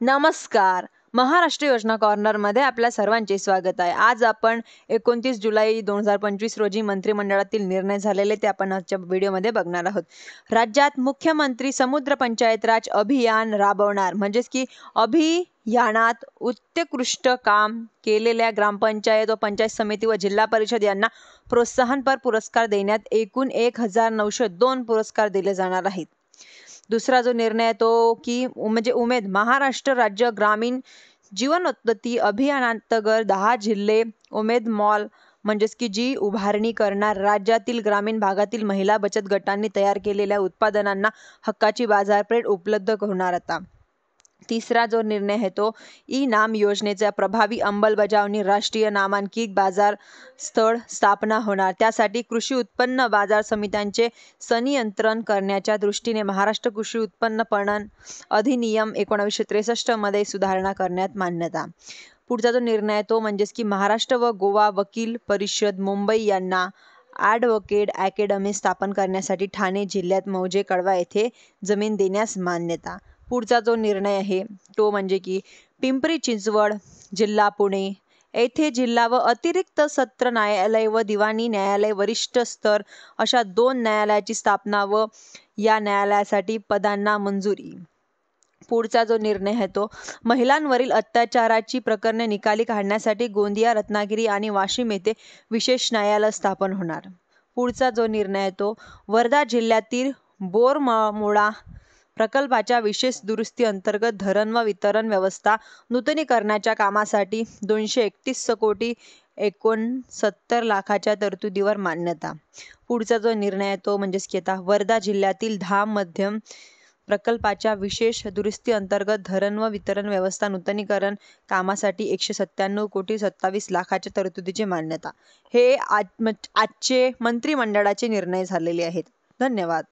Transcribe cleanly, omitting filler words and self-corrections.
नमस्कार. महाराष्ट्र योजना कॉर्नरमध्ये आपल्या सर्वांचे स्वागत आहे. आज आपण 29 जुलै 2025 रोजी मंत्रिमंडळातील निर्णय झालेले ते आपण आजच्या व्हिडिओमध्ये बघणार आहोत. राज्यात मुख्यमंत्री समुद्र पंचायत राज अभियान राबवणार, म्हणजेच की अभियानात उत्कृष्ट काम केलेल्या ग्रामपंचायत व पंचायत समिती व जिल्हा परिषद यांना प्रोत्साहनपर पुरस्कार देण्यात एकूण 1902 पुरस्कार दिले जाणार आहेत. दुसरा जो निर्णय आहे तो की उमेद महाराष्ट्र राज्य ग्रामीण जीवनोन्नती अभियानांतर्गत 10 जिल्हे उमेद मॉल म्हणजेच की जी उभारणी करणार राज्यातील ग्रामीण भागातील महिला बचत गटांनी तयार केलेल्या उत्पादनांना हक्काची बाजारपेठ उपलब्ध होणार आता. तिसरा जो निर्णय आहे तो ई-नाम योजनेच्या प्रभावी अंमलबजावणी राष्ट्रीय नामांकित बाजार स्थळ स्थापना होणार. त्यासाठी कृषी उत्पन्न बाजार समित्यांचे संनियंत्रण करण्याच्या दृष्टीने महाराष्ट्र कृषी उत्पन्न पणन अधिनियम 1963 मध्ये सुधारणा करण्यात मान्यता. पुढचा जो निर्णय आहे तो म्हणजेच की महाराष्ट्र व गोवा वकील परिषद मुंबई यांना ॲडव्होकेट अकॅडमी स्थापन करण्यासाठी ठाणे जिल्ह्यात मौजे कळवा येथे जमीन देण्यास मान्यता. पुढचा जो निर्णय आहे तो म्हणजे की पिंपरी चिंचवड जिल्हा पुणे येथे जिल्हा व अतिरिक्त सत्र न्यायालय व दिवाणी न्यायालय वरिष्ठ स्तर अशा 2 न्यायालयाची स्थापना व या न्यायालयासाठी पदांना मंजुरी. पुढचा जो निर्णय आहे तो महिलांवरील अत्याचाराची प्रकरणे निकाली काढण्यासाठी गोंदिया, रत्नागिरी आणि वाशिम येथे विशेष न्यायालय स्थापन होणार. पुढचा जो निर्णय आहे तो वर्धा जिल्ह्यातील बोरमुळा प्रकल्पाच्या विशेष दुरुस्ती अंतर्गत धरण व वितरण व्यवस्था नूतनीकरणाच्या कामासाठी 231 कोटी 69 लाखाच्या तरतुदीवर मान्यता. पुढचा जो निर्णय आहे तो म्हणजेच की आता वर्धा जिल्ह्यातील धाम मध्यम प्रकल्पाच्या विशेष दुरुस्ती अंतर्गत धरण व वितरण व्यवस्था नूतनीकरण कामासाठी 197 कोटी 27 लाखाच्या तरतुदीची मान्यता. हे आजचे मंत्रिमंडळाचे निर्णय झालेले आहेत. धन्यवाद.